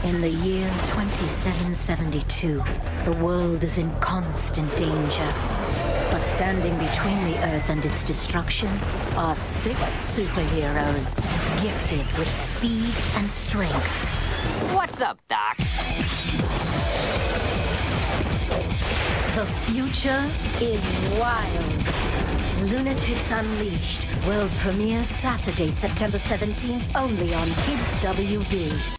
In the year 2772, the world is in constant danger. But standing between the Earth and its destruction are 6 superheroes gifted with speed and strength. What's up, Doc? The future is wild. Lunatics Unleashed. World premiere Saturday, September 17th, only on Kids WB.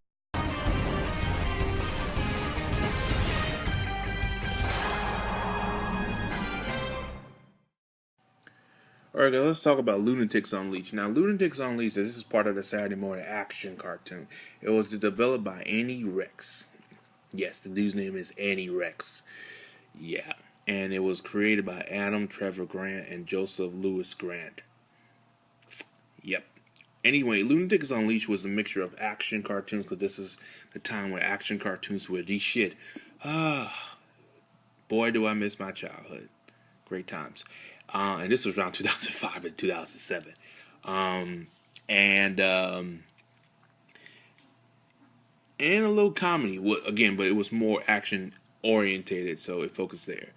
Alright guys, let's talk about Lunatics Unleashed. Now, Lunatics Unleashed, this is part of the Saturday morning action cartoon. It was developed by Annie Rex. Yes, the dude's name is Annie Rex. Yeah, and it was created by Adam Trevor Grant and Joseph Lewis Grant. Yep. Anyway, Lunatics Unleashed was a mixture of action cartoons, because this is the time where action cartoons were the shit. Boy, do I miss my childhood. Great times. And this was around 2005 and 2007. And a little comedy, again, but it was more action orientated, so it focused there.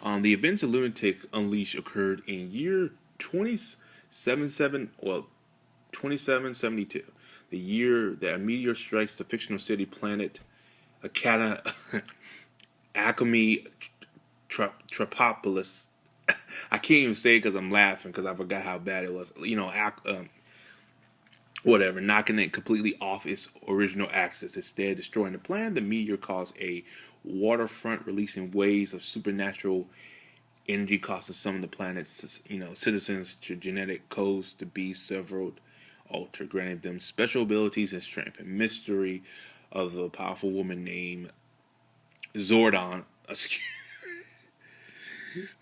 The events of Lunatic Unleashed occurred in year 2772, the year that a meteor strikes the fictional city planet Acme Tropopolis. I can't even say it because I'm laughing because I forgot how bad it was. You know, whatever, knocking it completely off its original axis. Instead, destroying the planet, the meteor caused a waterfront, releasing waves of supernatural energy, causing some of the planet's, citizens to genetic codes to be several altered, granting them special abilities and strength. And mystery of a powerful woman named Zordon.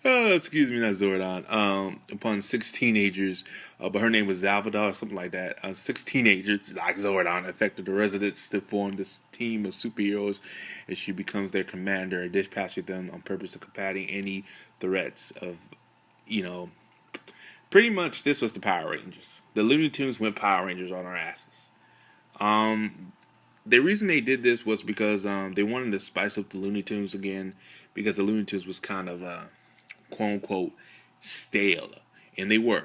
Excuse me, not Zordon. Upon 6 teenagers, but her name was Zalvadar or something like that. 6 teenagers, like Zordon, affected the residents to form this team of superheroes, and she becomes their commander and dispatches them on purpose of combating any threats of, pretty much this was the Power Rangers. The Looney Tunes went Power Rangers on our asses. The reason they did this was because they wanted to spice up the Looney Tunes again, because the Looney Tunes was kind of quote-unquote stale, and they were.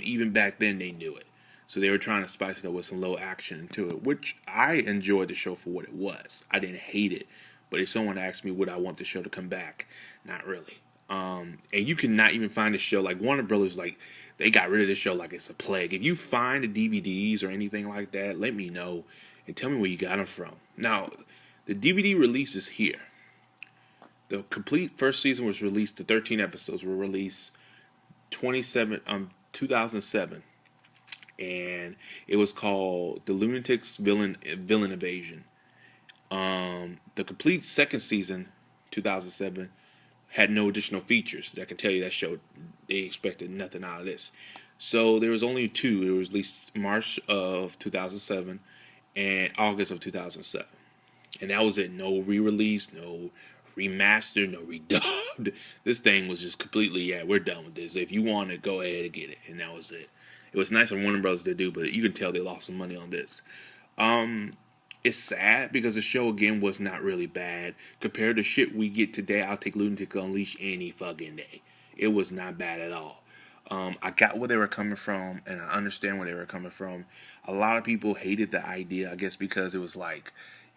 Even back then they knew it, so they were trying to spice it up with some low action to it, which I enjoyed the show for what it was. I didn't hate it, but if someone asked me would I want the show to come back, not really. And you cannot even find the show, like Warner Brothers, like they got rid of this show like it's a plague. If you find the DVDs or anything like that, let me know and tell me where you got them from. Now, the DVD release is here. The complete first season was released. The 13 episodes were released 2007, and it was called The Lunatics Villain Invasion. The complete second season, 2007, had no additional features. I can tell you that show, they expected nothing out of this. So there was only 2. It was released March of 2007 and August of 2007, and that was it. No re-release, no remastered, no redubbed. This thing was just completely, yeah, we're done with this. If you want it, go ahead and get it. And that was it. It was nice of Warner Bros. To do, but you can tell they lost some money on this. It's sad because the show, again, was not really bad. Compared to shit we get today, I'll take Lunatics Unleashed any fucking day. It was not bad at all. I got where they were coming from, and I understand where they were coming from. A lot of people hated the idea, I guess, because it was like,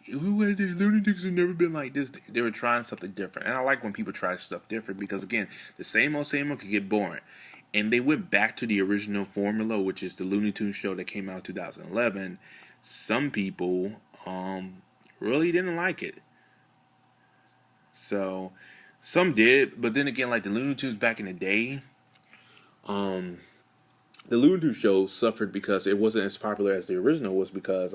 Lunatics have never been like this. They were trying something different, and I like when people try stuff different because, again, the same old could get boring. And they went back to the original formula, which is the Looney Tunes show that came out in 2011. Some people really didn't like it. So some did, but then again, like the Looney Tunes back in the day, the Looney Tunes show suffered because it wasn't as popular as the original. Was because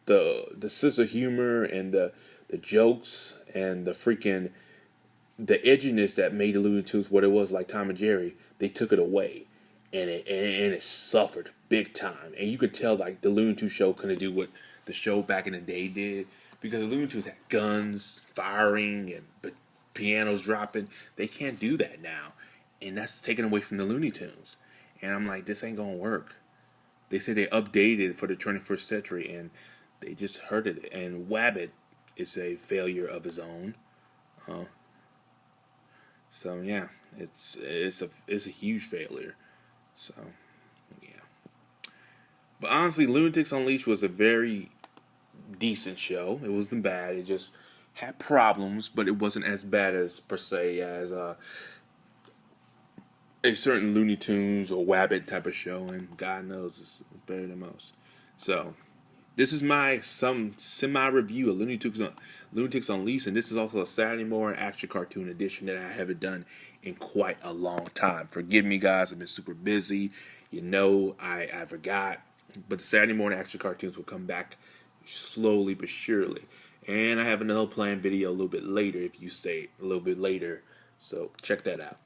the sense of humor and the jokes and the edginess that made the Looney Tunes what it was, like Tom and Jerry, they took it away, and it suffered big time. And you could tell like the Looney Tunes show couldn't do what the show back in the day did, because the Looney Tunes had guns firing and pianos dropping. They can't do that now, and that's taken away from the Looney Tunes. And I'm like, this ain't gonna work. they say they updated for the 21st century, and they just hurted it. And Wabbit is a failure of his own. So yeah, it's a huge failure. So yeah, but honestly, Lunatics Unleashed was a very decent show. It wasn't bad. It just had problems, but it wasn't as bad as per se as a certain Looney Tunes or Wabbit type of show, and God knows it's better than most. So this is my some semi review of Lunatics Unleashed, and this is also a Saturday morning action cartoon edition that I haven't done in quite a long time. Forgive me, guys. I've been super busy. I forgot, but the Saturday morning action cartoons will come back slowly but surely. And I have another planned video a little bit later if you stay a little bit later. So check that out.